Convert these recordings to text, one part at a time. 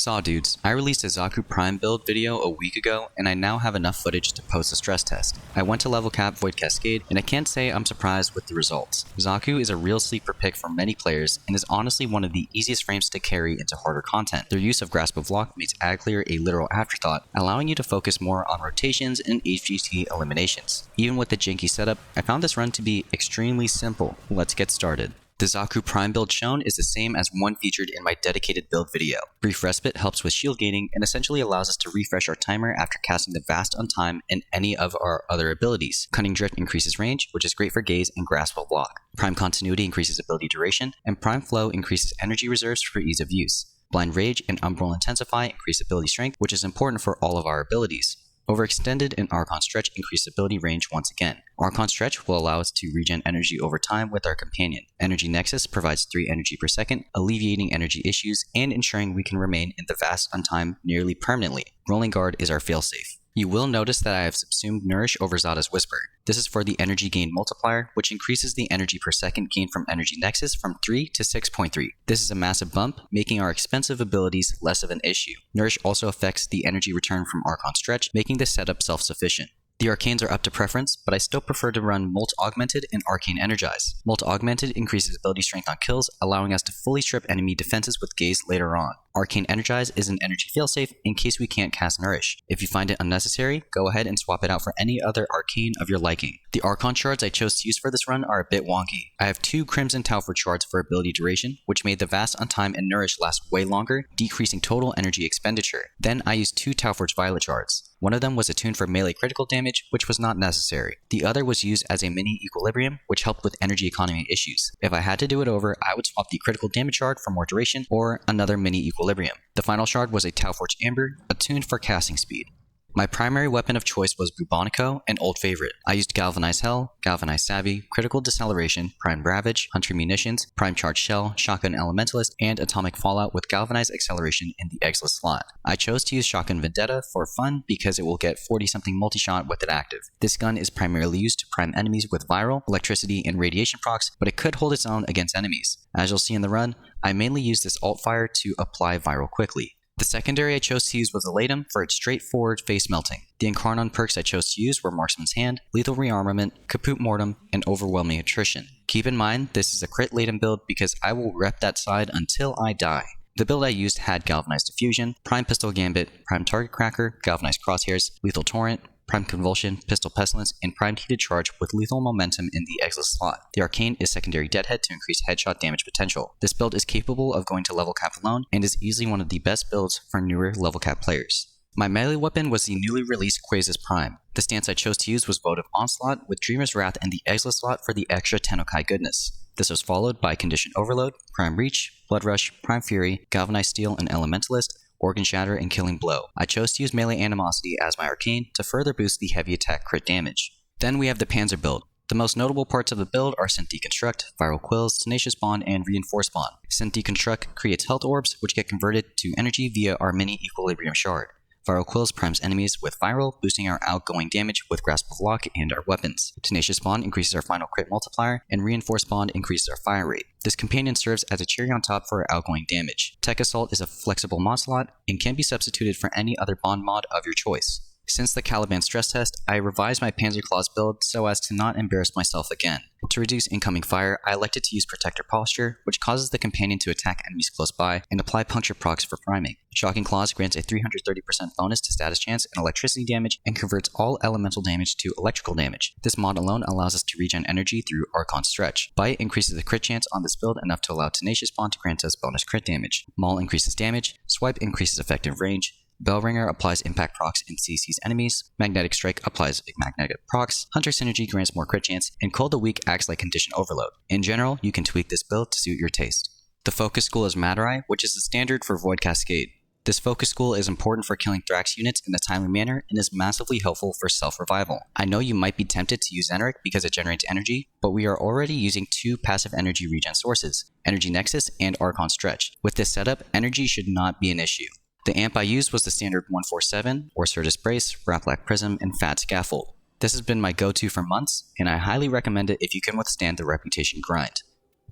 Saw dudes, I released a Xaku Prime build video a week ago, and I now have enough footage to post a stress test. I went to level cap Void Cascade, and I can't say I'm surprised with the results. Xaku is a real sleeper pick for many players, and is honestly one of the easiest frames to carry into harder content. Their use of Grasp of Lock makes Ag Clear a literal afterthought, allowing you to focus more on rotations and HGT eliminations. Even with the janky setup, I found this run to be extremely simple. Let's get started. The Xaku Prime build shown is the same as one featured in my dedicated build video. Brief Respite helps with shield gating and essentially allows us to refresh our timer after casting the Vast on time and any of our other abilities. Cunning Drift increases range, which is great for Gaze and Grasp of Lock. Prime Continuity increases ability duration, and Prime Flow increases energy reserves for ease of use. Blind Rage and Umbral Intensify increase ability strength, which is important for all of our abilities. Overextended and Archon Stretch increase ability range once again. Archon Stretch will allow us to regen energy over time with our companion. Energy Nexus provides 3 energy per second, alleviating energy issues and ensuring we can remain in the Vast on time nearly permanently. Rolling Guard is our failsafe. You will notice that I have subsumed Nourish over Zada's Whisper. This is for the energy gain multiplier, which increases the energy per second gained from Energy Nexus from 3 to 6.3. This is a massive bump, making our expensive abilities less of an issue. Nourish also affects the energy return from Archon Stretch, making this setup self-sufficient. The Arcanes are up to preference, but I still prefer to run Molt Augmented and Arcane Energize. Molt Augmented increases ability strength on kills, allowing us to fully strip enemy defenses with Gaze later on. Arcane Energize is an energy failsafe in case we can't cast Nourish. If you find it unnecessary, go ahead and swap it out for any other Arcane of your liking. The Archon Shards I chose to use for this run are a bit wonky. I have 2 Crimson Talford Shards for ability duration, which made the Vast on time and Nourish last way longer, decreasing total energy expenditure. Then I used 2 Talford's Violet Shards. One of them was attuned for melee critical damage, which was not necessary. The other was used as a mini equilibrium, which helped with energy economy issues. If I had to do it over, I would swap the critical damage shard for more duration, or another mini equilibrium. The final shard was a Talforge Amber, attuned for casting speed. My primary weapon of choice was Bubonico, an old favorite. I used Galvanize Hell, Galvanize Savvy, Critical Deceleration, Prime Ravage, Hunter Munitions, Prime Charge Shell, Shotgun Elementalist, and Atomic Fallout with Galvanize Acceleration in the Exilus slot. I chose to use Shotgun Vendetta for fun because it will get 40-something multi-shot with it active. This gun is primarily used to prime enemies with Viral, Electricity, and Radiation procs, but it could hold its own against enemies. As you'll see in the run, I mainly use this alt fire to apply Viral quickly. The secondary I chose to use was the Laetum for its straightforward face melting. The Incarnon perks I chose to use were Marksman's Hand, Lethal Rearmament, Kaput Mortem, and Overwhelming Attrition. Keep in mind, this is a crit Laetum build because I will rep that side until I die. The build I used had Galvanized Diffusion, Prime Pistol Gambit, Prime Target Cracker, Galvanized Crosshairs, Lethal Torrent, Prime Convulsion, Pistol Pestilence, and Prime Heated Charge with Lethal Momentum in the Exilus slot. The Arcane is secondary Deadhead to increase headshot damage potential. This build is capable of going to level cap alone, and is easily one of the best builds for newer level cap players. My melee weapon was the newly released Quassus Prime. The stance I chose to use was Votive Onslaught with Dreamer's Wrath in the Exilus slot for the extra Tennokai goodness. This was followed by Condition Overload, Prime Reach, Blood Rush, Prime Fury, Galvanized Steel, and Elementalist, Organ Shatter, and Killing Blow. I chose to use Melee Animosity as my Arcane to further boost the heavy attack crit damage. Then we have the Panzer build. The most notable parts of the build are Scent Deconstruct, Viral Quills, Tenacious Bond, and Reinforce Bond. Scent Deconstruct creates health orbs, which get converted to energy via our mini equilibrium shard. Viral Quills primes enemies with Viral, boosting our outgoing damage with Grasp of Lock and our weapons. Tenacious Bond increases our final crit multiplier, and Reinforced Bond increases our fire rate. This companion serves as a cherry on top for our outgoing damage. Tech Assault is a flexible mod slot, and can be substituted for any other bond mod of your choice. Since the Caliban stress test, I revised my Panzer Claws build so as to not embarrass myself again. To reduce incoming fire, I elected to use Protector Posture, which causes the companion to attack enemies close by, and apply Puncture procs for priming. Shocking Claws grants a 330% bonus to status chance and electricity damage, and converts all elemental damage to electrical damage. This mod alone allows us to regen energy through Archon Stretch. Bite increases the crit chance on this build enough to allow Tenacious Bond to grant us bonus crit damage. Maul increases damage, Swipe increases effective range, Bellringer applies impact procs and CC's enemies, Magnetic Strike applies magnetic procs, Hunter Synergy grants more crit chance, and Cold the Weak acts like Condition Overload. In general, you can tweak this build to suit your taste. The focus school is Madurai, which is the standard for Void Cascade. This focus school is important for killing Thrax units in a timely manner and is massively helpful for self-revival. I know you might be tempted to use Eneric because it generates energy, but we are already using 2 passive energy regen sources, Energy Nexus and Archon Stretch. With this setup, energy should not be an issue. The amp I used was the standard 147, or Certus Brace, Raplac Prism, and Fat Scaffold. This has been my go-to for months, and I highly recommend it if you can withstand the reputation grind.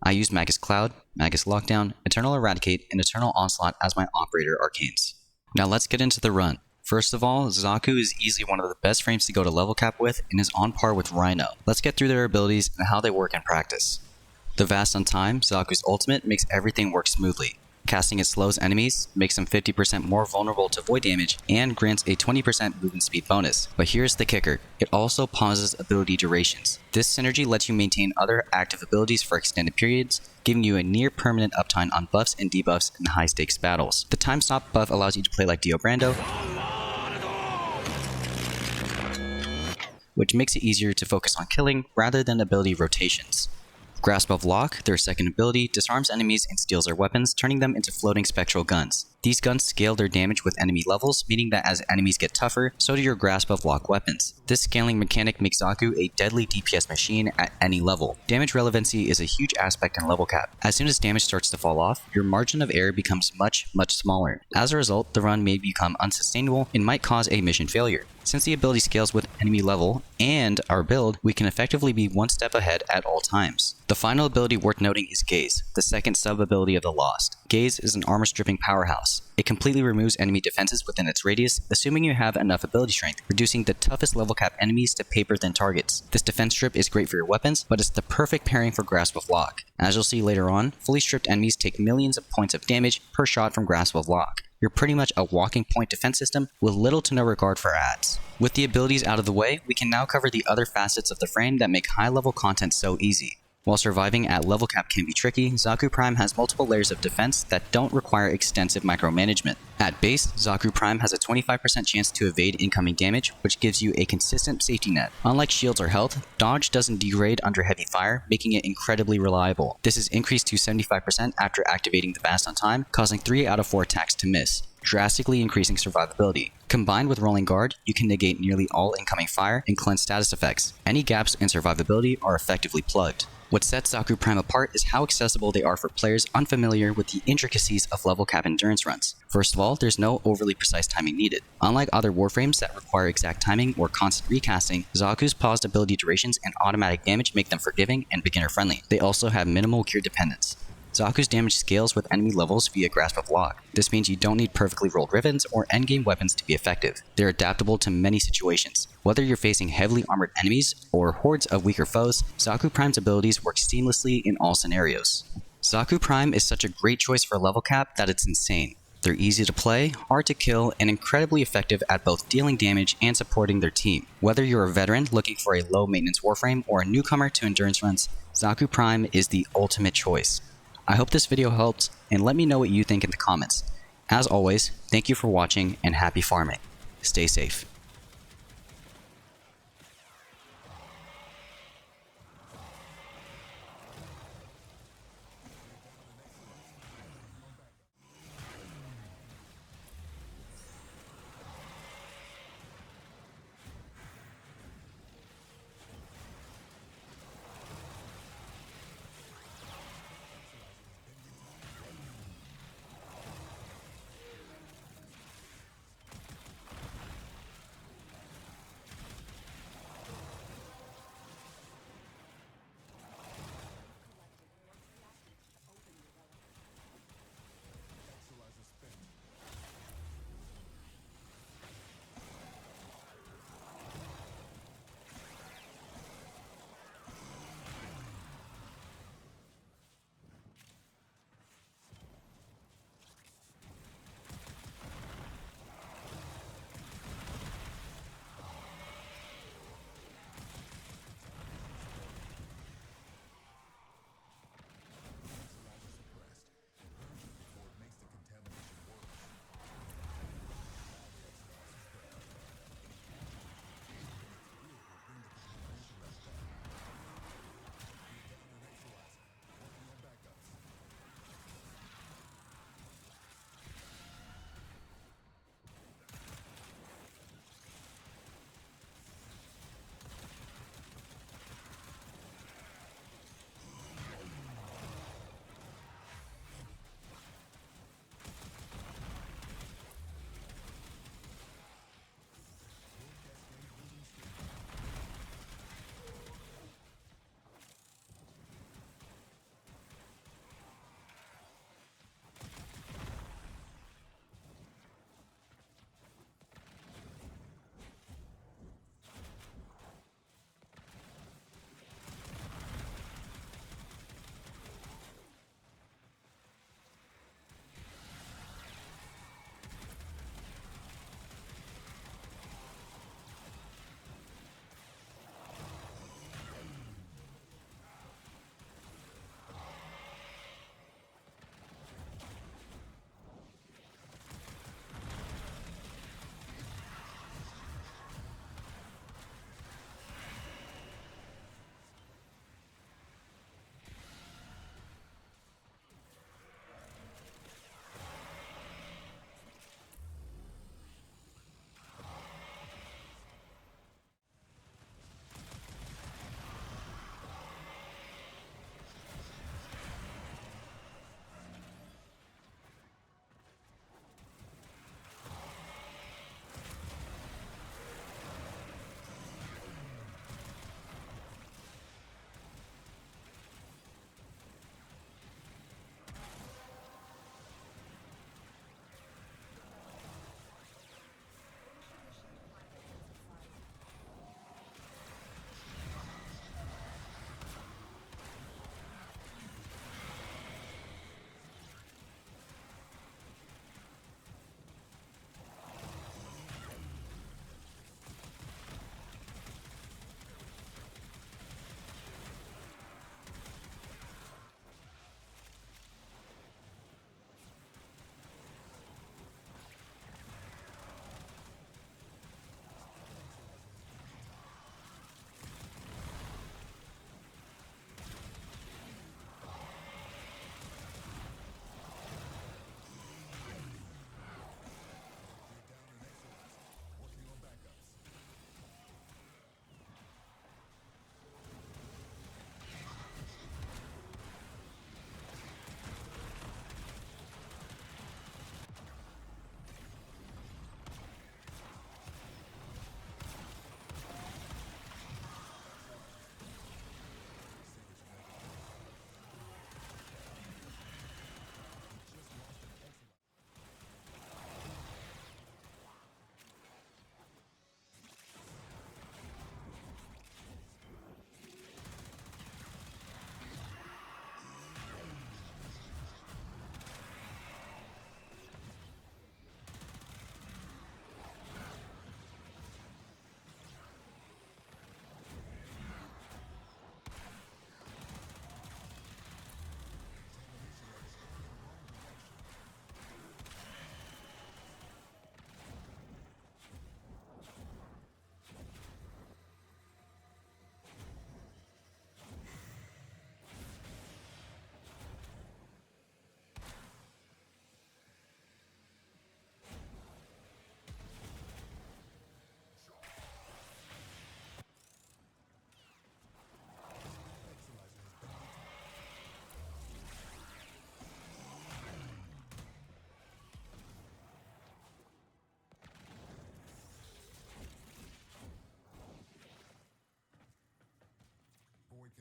I used Magus Cloud, Magus Lockdown, Eternal Eradicate, and Eternal Onslaught as my operator arcanes. Now let's get into the run. First of all, Xaku is easily one of the best frames to go to level cap with and is on par with Rhino. Let's get through their abilities and how they work in practice. The Vast on Time, Xaku's ultimate, makes everything work smoothly. Casting it slows enemies, makes them 50% more vulnerable to void damage, and grants a 20% movement speed bonus. But here's the kicker, it also pauses ability durations. This synergy lets you maintain other active abilities for extended periods, giving you a near permanent uptime on buffs and debuffs in high stakes battles. The time stop buff allows you to play like Dio Brando, which makes it easier to focus on killing rather than ability rotations. Grasp of Lock, their second ability, disarms enemies and steals their weapons, turning them into floating spectral guns. These guns scale their damage with enemy levels, meaning that as enemies get tougher, so do your Grasp of Lock weapons. This scaling mechanic makes Xaku a deadly DPS machine at any level. Damage relevancy is a huge aspect in level cap. As soon as damage starts to fall off, your margin of error becomes much smaller. As a result, the run may become unsustainable and might cause a mission failure. Since the ability scales with enemy level and our build, we can effectively be one step ahead at all times. The final ability worth noting is Gaze, the second sub-ability of the Lost. Gaze is an armor-stripping powerhouse. It completely removes enemy defenses within its radius, assuming you have enough ability strength, reducing the toughest level cap enemies to paper-thin targets. This defense strip is great for your weapons, but it's the perfect pairing for Grasp of Lock. As you'll see later on, fully stripped enemies take millions of points of damage per shot from Grasp of Lock. You're pretty much a walking point defense system with little to no regard for ads. With the abilities out of the way, we can now cover the other facets of the frame that make high-level content so easy. While surviving at level cap can be tricky, Xaku Prime has multiple layers of defense that don't require extensive micromanagement. At base, Xaku Prime has a 25% chance to evade incoming damage, which gives you a consistent safety net. Unlike shields or health, dodge doesn't degrade under heavy fire, making it incredibly reliable. This is increased to 75% after activating the Vast on Time, causing 3 out of 4 attacks to miss, drastically increasing survivability. Combined with Rolling Guard, you can negate nearly all incoming fire and cleanse status effects. Any gaps in survivability are effectively plugged. What sets Xaku Prime apart is how accessible they are for players unfamiliar with the intricacies of level cap endurance runs. First of all, there's no overly precise timing needed. Unlike other Warframes that require exact timing or constant recasting, Xaku's paused ability durations and automatic damage make them forgiving and beginner-friendly. They also have minimal cure dependence. Xaku's damage scales with enemy levels via Grasp of Lock. This means you don't need perfectly rolled ribbons or endgame weapons to be effective. They're adaptable to many situations. Whether you're facing heavily armored enemies or hordes of weaker foes, Xaku Prime's abilities work seamlessly in all scenarios. Xaku Prime is such a great choice for level cap that it's insane. They're easy to play, hard to kill, and incredibly effective at both dealing damage and supporting their team. Whether you're a veteran looking for a low-maintenance Warframe or a newcomer to endurance runs, Xaku Prime is the ultimate choice. I hope this video helped, and let me know what you think in the comments. As always, thank you for watching and happy farming. Stay safe.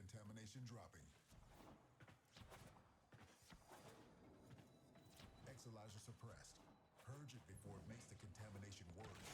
contamination dropping. Exhalyzer suppressed. Purge it before it makes the contamination worse.